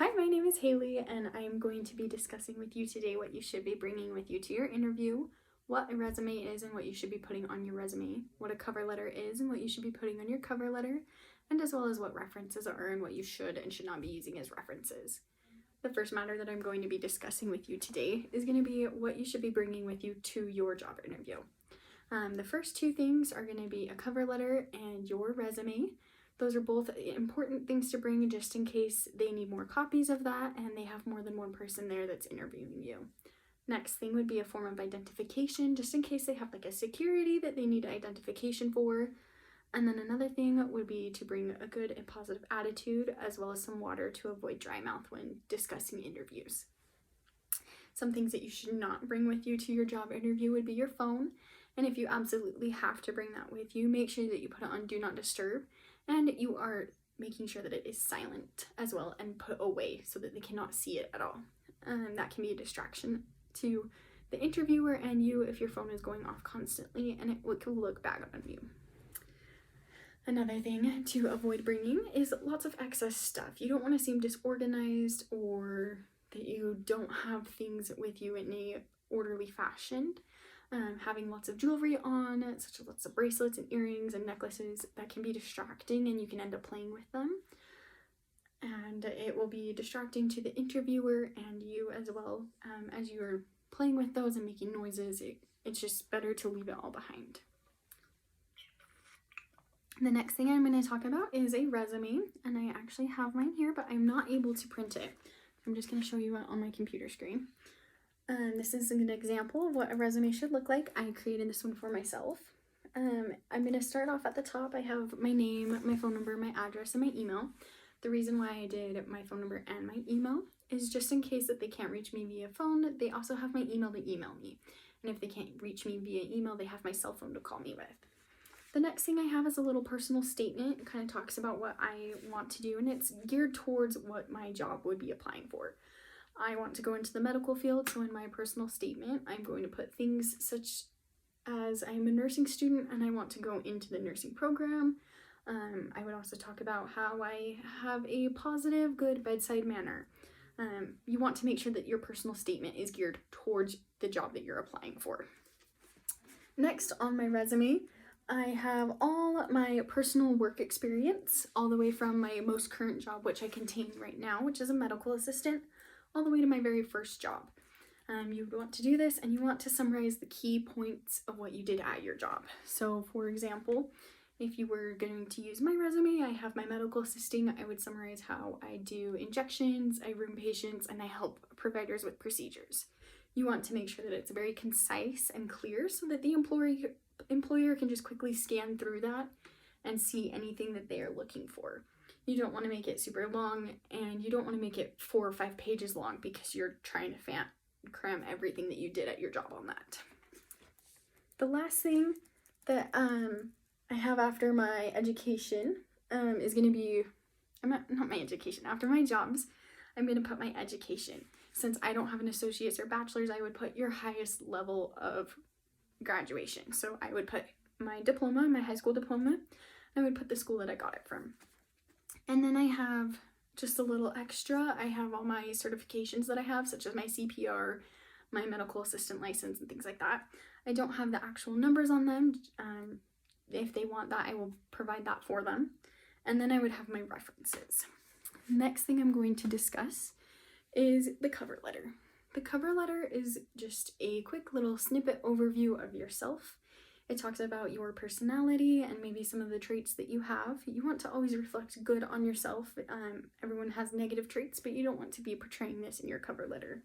Hi, my name is Haley, and I'm going to be discussing with you today what you should be bringing with you to your interview, what a resume is and what you should be putting on your resume, what a cover letter is and what you should be putting on your cover letter, and as well as what references are and what you should and should not be using as references. The first matter that I'm going to be discussing with you today is going to be what you should be bringing with you to your job interview. The first two things are going to be a cover letter and your resume. Those are both important things to bring just in case they need more copies of that and they have more than one person there that's interviewing you. Next thing would be a form of identification, just in case they have like a security that they need identification for. And then another thing would be to bring a good and positive attitude, as well as some water to avoid dry mouth when discussing interviews. Some things that you should not bring with you to your job interview would be your phone. And if you absolutely have to bring that with you, make sure that you put it on Do Not Disturb and you are making sure that it is silent as well and put away so that they cannot see it at all. That can be a distraction to the interviewer and you if your phone is going off constantly, and it could look bad on you. Another thing to avoid bringing is lots of excess stuff. You don't want to seem disorganized or that you don't have things with you in a orderly fashion. Having lots of jewelry on, such as lots of bracelets and earrings and necklaces, that can be distracting and you can end up playing with them. And it will be distracting to the interviewer and you as well. As you're playing with those and making noises, it's just better to leave it all behind. The next thing I'm going to talk about is a resume, and I actually have mine here, but I'm not able to print it. I'm just going to show you it on my computer screen. This is an example of what a resume should look like. I created this one for myself. I'm going to start off at the top. I have my name, my phone number, my address, and my email. The reason why I did my phone number and my email is just in case that they can't reach me via phone, they also have my email to email me. And if they can't reach me via email, they have my cell phone to call me with. The next thing I have is a little personal statement. It kind of talks about what I want to do, and it's geared towards what my job would be applying for. I want to go into the medical field, so in my personal statement, I'm going to put things such as I'm a nursing student and I want to go into the nursing program. I would also talk about how I have a positive, good bedside manner. You want to make sure that your personal statement is geared towards the job that you're applying for. Next on my resume, I have all my personal work experience, all the way from my most current job, which I contain right now, which is a medical assistant, all the way to my very first job. You want to do this and you want to summarize the key points of what you did at your job. So for example, if you were going to use my resume, I have my medical assisting. I would summarize how I do injections, I room patients, and I help providers with procedures. You want to make sure that it's very concise and clear so that the employer can just quickly scan through that and see anything that they are looking for. You don't want to make it super long, and you don't want to make it 4 or 5 pages long because you're trying to cram everything that you did at your job on that. The last thing that I have after my education is going to be, not my education, after my jobs, I'm going to put my education. Since I don't have an associate's or bachelor's, I would put your highest level of graduation. So I would put my diploma, my high school diploma, and I would put the school that I got it from. And then I have just a little extra. I have all my certifications that I have, such as my CPR, my medical assistant license, and things like that. I don't have the actual numbers on them. If they want that, I will provide that for them. And then I would have my references. Next thing I'm going to discuss is the cover letter. The cover letter is just a quick little snippet overview of yourself. It talks about your personality and maybe some of the traits that you have. You want to always reflect good on yourself. Everyone has negative traits, but you don't want to be portraying this in your cover letter.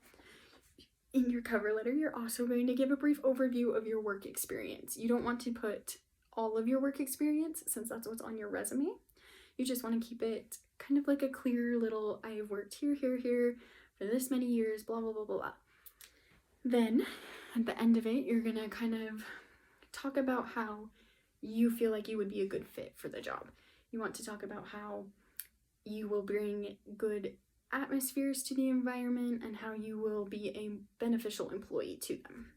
In your cover letter, you're also going to give a brief overview of your work experience. You don't want to put all of your work experience since that's what's on your resume. You just want to keep it kind of like a clear little, I've worked here for this many years, blah, blah, blah, blah, blah. Then at the end of it, you're going to kind of talk about how you feel like you would be a good fit for the job. You want to talk about how you will bring good atmospheres to the environment and how you will be a beneficial employee to them.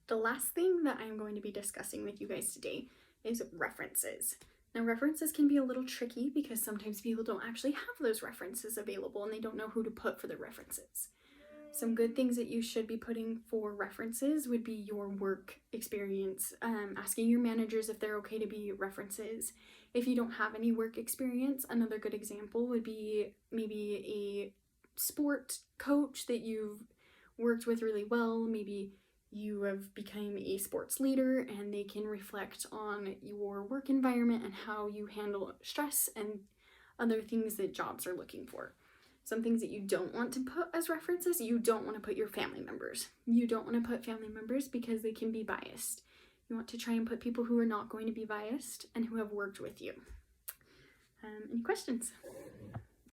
The last thing that I'm going to be discussing with you guys today is references. Now, references can be a little tricky because sometimes people don't actually have those references available and they don't know who to put for their references. Some good things that you should be putting for references would be your work experience, asking your managers if they're okay to be references. If you don't have any work experience, another good example would be maybe a sport coach that you've worked with really well. Maybe you have become a sports leader and they can reflect on your work environment and how you handle stress and other things that jobs are looking for. Some things that you don't want to put as references, you don't want to put your family members. You don't want to put family members because they can be biased. You want to try and put people who are not going to be biased and who have worked with you. Any questions?